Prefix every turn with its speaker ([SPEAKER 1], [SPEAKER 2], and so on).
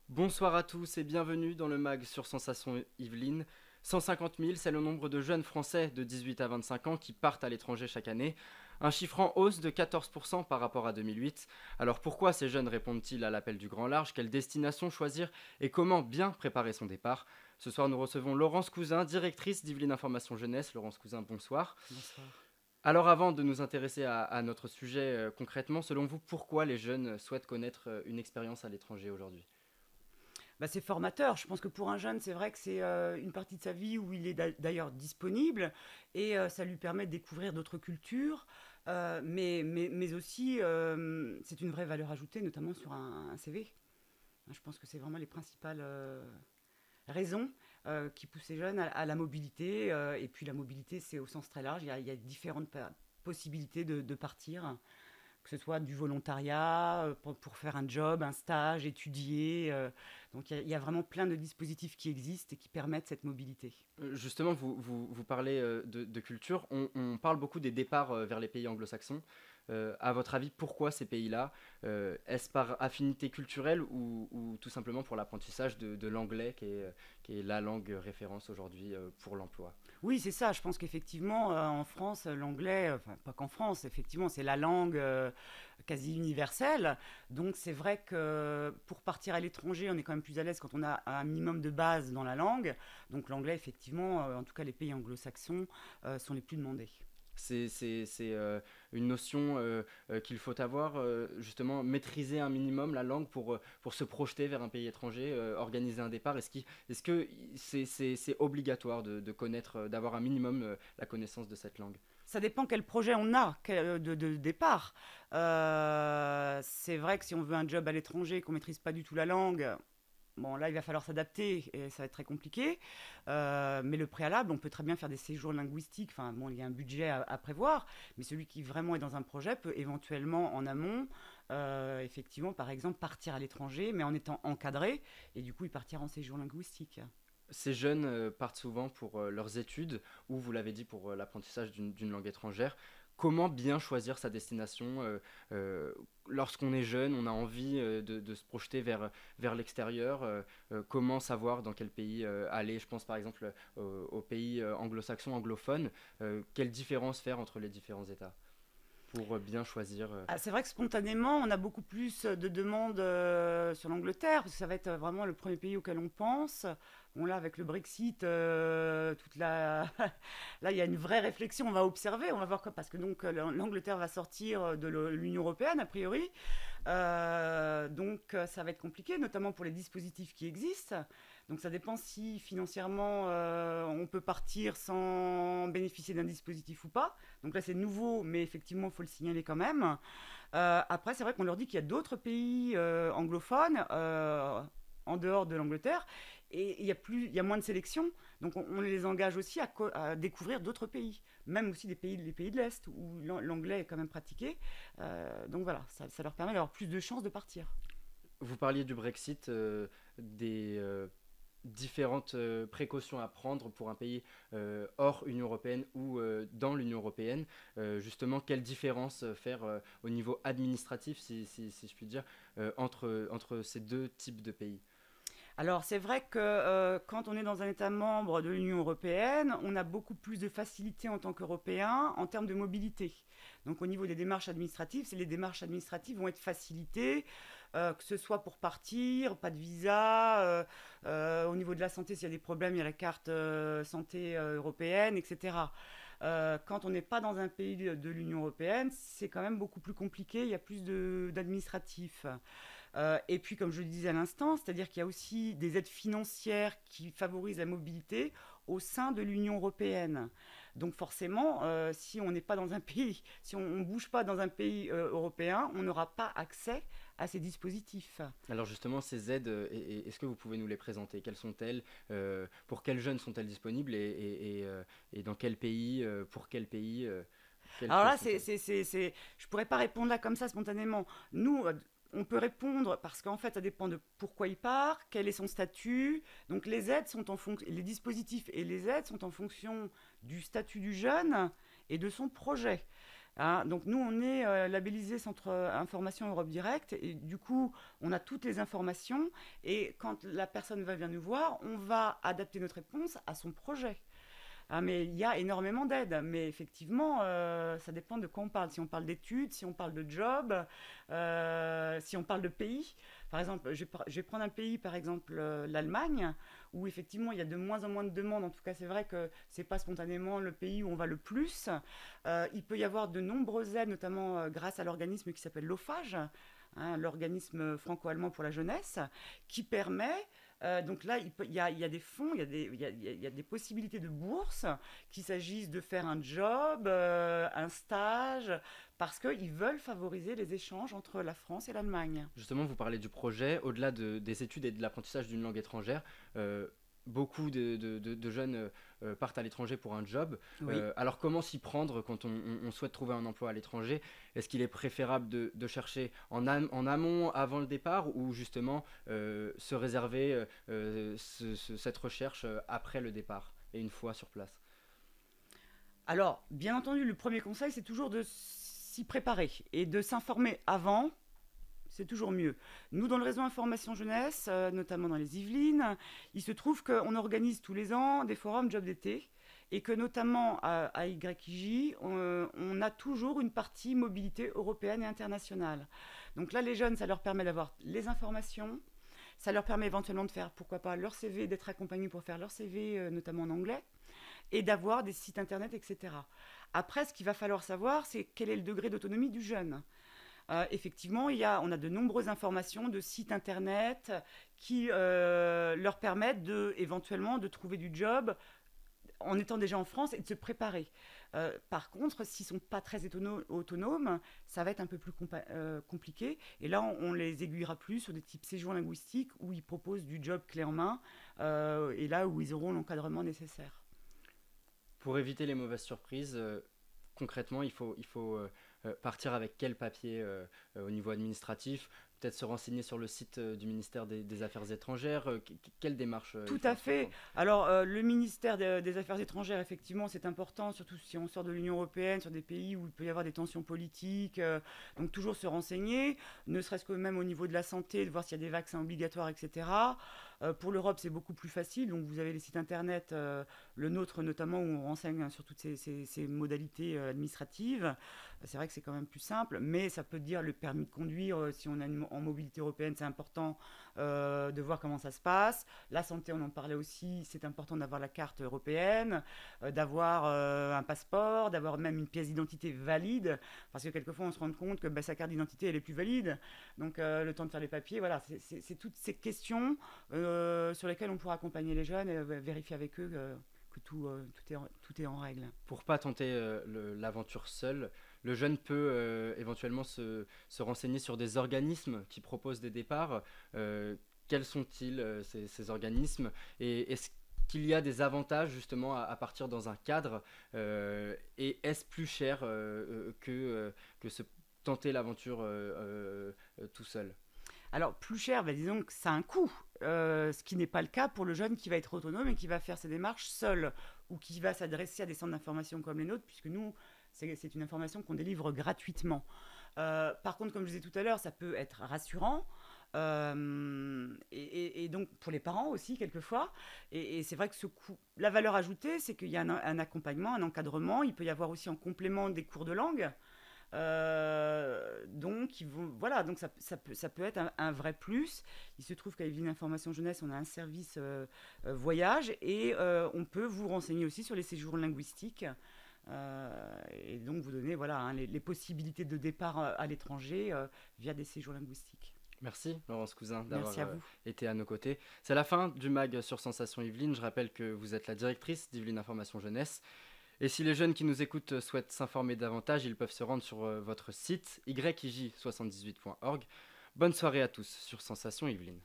[SPEAKER 1] Bonsoir à tous et bienvenue dans le MAG sur Sensation Yvelines. 150 000, c'est le nombre de jeunes Français de 18 à 25 ans qui partent à l'étranger chaque année, un chiffre en hausse de 14% par rapport à 2008. Alors pourquoi ces jeunes répondent-ils à l'appel du grand large? Quelle destination choisir et comment bien préparer son départ? Ce soir, nous recevons Laurence Cousin, directrice d'Yvelines Information Jeunesse. Laurence Cousin, bonsoir.
[SPEAKER 2] Bonsoir.
[SPEAKER 1] Alors avant de nous intéresser à notre sujet concrètement, selon vous, pourquoi les jeunes souhaitent connaître une expérience à l'étranger aujourd'hui?
[SPEAKER 2] C'est formateur. Je pense que pour un jeune, c'est vrai que c'est une partie de sa vie où il est d'ailleurs disponible et ça lui permet de découvrir d'autres cultures, mais aussi c'est une vraie valeur ajoutée, notamment sur un CV. Je pense que c'est vraiment les principales raisons qui poussent les jeunes à la mobilité. Et puis la mobilité, c'est au sens très large. Il y a différentes possibilités de partir, que ce soit du volontariat, pour faire un job, un stage, étudier. Donc il y a vraiment plein de dispositifs qui existent et qui permettent cette mobilité.
[SPEAKER 1] Justement, vous parlez de culture. On parle beaucoup des départs vers les pays anglo-saxons. À votre avis, pourquoi ces pays-là? Est-ce par affinité culturelle ou tout simplement pour l'apprentissage de l'anglais qui est la langue référence aujourd'hui pour l'emploi?
[SPEAKER 2] Oui, c'est ça. Je pense qu'effectivement, en France, l'anglais, enfin pas qu'en France, effectivement, c'est la langue quasi universelle. Donc c'est vrai que pour partir à l'étranger, on est quand même plus à l'aise quand on a un minimum de base dans la langue. Donc l'anglais, effectivement, en tout cas les pays anglo-saxons sont les plus demandés.
[SPEAKER 1] C'est une notion qu'il faut avoir, justement, maîtriser un minimum la langue pour se projeter vers un pays étranger, organiser un départ. Est-ce que c'est obligatoire de connaître, d'avoir un minimum la connaissance de cette langue?
[SPEAKER 2] Ça dépend quel projet on a de départ. C'est vrai que si on veut un job à l'étranger, qu'on maîtrise pas du tout la langue, bon, là, il va falloir s'adapter et ça va être très compliqué. Mais le préalable, on peut très bien faire des séjours linguistiques. Enfin, bon, il y a un budget à prévoir, mais celui qui vraiment est dans un projet peut éventuellement, en amont, effectivement, par exemple, partir à l'étranger, mais en étant encadré, et du coup, il partira en séjour linguistique.
[SPEAKER 1] Ces jeunes partent souvent pour leurs études ou, vous l'avez dit, pour l'apprentissage d'une langue étrangère. Comment bien choisir sa destination lorsqu'on est jeune, on a envie de se projeter vers l'extérieur. Comment savoir dans quel pays aller? Je pense par exemple aux pays anglo-saxons, anglophones. Quelle différence faire entre les différents États pour bien choisir?
[SPEAKER 2] Ah, c'est vrai que spontanément, on a beaucoup plus de demandes sur l'Angleterre, parce que ça va être vraiment le premier pays auquel on pense. Bon, là, avec le Brexit, là, il y a une vraie réflexion. On va observer, on va voir quoi, parce que donc l'Angleterre va sortir de l'Union européenne, a priori. Donc, ça va être compliqué, notamment pour les dispositifs qui existent. Donc, ça dépend si financièrement on peut partir sans bénéficier d'un dispositif ou pas. Donc là, c'est nouveau, mais effectivement, il faut le signaler quand même. Après, c'est vrai qu'on leur dit qu'il y a d'autres pays anglophones en dehors de l'Angleterre et il y a moins de sélection. Donc on les engage aussi à découvrir d'autres pays, même aussi les pays de l'Est où l'anglais est quand même pratiqué. Donc voilà, ça leur permet d'avoir plus de chances de partir.
[SPEAKER 1] Vous parliez du Brexit, des différentes précautions à prendre pour un pays hors Union européenne ou dans l'Union européenne. Justement, quelle différence faire au niveau administratif, si je puis dire, entre ces deux types de pays?
[SPEAKER 2] Alors c'est vrai que quand on est dans un État membre de l'Union européenne, on a beaucoup plus de facilité en tant qu'Européen en termes de mobilité. Donc au niveau des démarches administratives, les démarches administratives vont être facilitées, que ce soit pour partir, pas de visa, au niveau de la santé, s'il y a des problèmes, il y a la carte santé européenne, etc. Quand on n'est pas dans un pays de l'Union européenne, c'est quand même beaucoup plus compliqué, il y a plus d'administratifs. Et puis, comme je le disais à l'instant, c'est-à-dire qu'il y a aussi des aides financières qui favorisent la mobilité au sein de l'Union européenne. Donc forcément, si on n'est pas dans un pays, si on ne bouge pas dans un pays européen, on n'aura pas accès à ces dispositifs.
[SPEAKER 1] Alors justement, ces aides, est-ce que vous pouvez nous les présenter? Quelles sont-elles? Pour quels jeunes sont-elles disponibles? Et dans quel pays? Pour quel pays?
[SPEAKER 2] Alors
[SPEAKER 1] Quelles
[SPEAKER 2] là,
[SPEAKER 1] sont-elles?
[SPEAKER 2] je ne pourrais pas répondre là comme ça spontanément. Nous, on peut répondre parce qu'en fait, ça dépend de pourquoi il part, quel est son statut. Donc les aides sont en fonction, les dispositifs et les aides sont en fonction du statut du jeune et de son projet. Hein. Donc nous, on est labellisé Centre Information Europe Direct et du coup, on a toutes les informations et quand la personne va venir nous voir, on va adapter notre réponse à son projet. Ah, mais il y a énormément d'aides, mais effectivement, ça dépend de quoi on parle. Si on parle d'études, si on parle de job, si on parle de pays. Par exemple, je vais prendre un pays, par exemple l'Allemagne, où effectivement il y a de moins en moins de demandes. En tout cas, c'est vrai que c'est pas spontanément le pays où on va le plus. Il peut y avoir de nombreuses aides, notamment grâce à l'organisme qui s'appelle l'OFAGE, hein, l'organisme franco-allemand pour la jeunesse, qui permet donc là, il y a des fonds, il y a des possibilités de bourse, qu'il s'agisse de faire un job, un stage, parce qu'ils veulent favoriser les échanges entre la France et l'Allemagne.
[SPEAKER 1] Justement, vous parlez du projet, au-delà des études et de l'apprentissage d'une langue étrangère. Beaucoup de jeunes partent à l'étranger pour un job.
[SPEAKER 2] Oui.
[SPEAKER 1] Alors comment s'y prendre quand on souhaite trouver un emploi à l'étranger? Est-ce qu'il est préférable de chercher en amont avant le départ ou justement se réserver cette recherche après le départ et une fois sur place?
[SPEAKER 2] Alors, bien entendu, le premier conseil, c'est toujours de s'y préparer et de s'informer avant. C'est toujours mieux. Nous, dans le réseau Information Jeunesse, notamment dans les Yvelines, il se trouve qu'on organise tous les ans des forums job d'été et que notamment à YIJ, on a toujours une partie mobilité européenne et internationale. Donc là, les jeunes, ça leur permet d'avoir les informations, ça leur permet éventuellement de faire, pourquoi pas, leur CV, d'être accompagnés pour faire leur CV, notamment en anglais, et d'avoir des sites internet, etc. Après, ce qu'il va falloir savoir, c'est quel est le degré d'autonomie du jeune. Effectivement, on a de nombreuses informations de sites internet qui leur permettent éventuellement de trouver du job en étant déjà en France et de se préparer. Par contre, s'ils ne sont pas très autonomes, ça va être un peu plus compliqué. Et là, on les aiguillera plus sur des types séjours linguistiques où ils proposent du job clé en main et là où ils auront l'encadrement nécessaire.
[SPEAKER 1] Pour éviter les mauvaises surprises, concrètement, il faut partir avec quel papier au niveau administratif? Peut-être se renseigner sur le site du ministère des Affaires étrangères. Quelle démarche
[SPEAKER 2] Tout
[SPEAKER 1] il faut
[SPEAKER 2] à fait.
[SPEAKER 1] entreprendre?
[SPEAKER 2] Alors, le ministère des Affaires étrangères, effectivement, c'est important, surtout si on sort de l'Union européenne, sur des pays où il peut y avoir des tensions politiques. Donc, toujours se renseigner, ne serait-ce que même au niveau de la santé, de voir s'il y a des vaccins obligatoires, etc. Pour l'Europe, c'est beaucoup plus facile. Donc, vous avez les sites internet, le nôtre notamment, où on renseigne sur toutes ces modalités administratives. C'est vrai que c'est quand même plus simple, mais ça peut dire le permis de conduire. Si on est en mobilité européenne, c'est important de voir comment ça se passe. La santé, on en parlait aussi, c'est important d'avoir la carte européenne, d'avoir un passeport, d'avoir même une pièce d'identité valide, parce que quelquefois on se rend compte que sa carte d'identité, elle est plus valide. Donc le temps de faire les papiers, voilà, c'est toutes ces questions sur lesquelles on pourra accompagner les jeunes et vérifier avec eux que tout est en règle.
[SPEAKER 1] Pour pas tenter l'aventure seul, le jeune peut éventuellement se renseigner sur des organismes qui proposent des départs. Quels sont-ils ces organismes? Et est-ce qu'il y a des avantages justement à partir dans un cadre et est-ce plus cher que se tenter l'aventure tout seul?
[SPEAKER 2] Alors, plus cher, disons que ça a un coût. Ce qui n'est pas le cas pour le jeune qui va être autonome et qui va faire ses démarches seul ou qui va s'adresser à des centres d'information comme les nôtres, puisque nous, c'est une information qu'on délivre gratuitement. Par contre, comme je disais tout à l'heure, ça peut être rassurant. Et donc pour les parents aussi quelquefois et c'est vrai que ce coût, la valeur ajoutée c'est qu'il y a un accompagnement, un encadrement, il peut y avoir aussi en complément des cours de langue. Donc, voilà, donc ça peut être un vrai plus. Il se trouve qu'à Yvelines Information Jeunesse, on a un service voyage et on peut vous renseigner aussi sur les séjours linguistiques et donc vous donner voilà, hein, les possibilités de départ à l'étranger via des séjours linguistiques.
[SPEAKER 1] Merci Laurence Cousin d'avoir
[SPEAKER 2] Merci à vous.
[SPEAKER 1] été à nos côtés. C'est la fin du MAG sur Sensation Yvelines. Je rappelle que vous êtes la directrice d'Yvelines Information Jeunesse. Et si les jeunes qui nous écoutent souhaitent s'informer davantage, ils peuvent se rendre sur votre site yij78.org. Bonne soirée à tous sur Sensation Yvelines.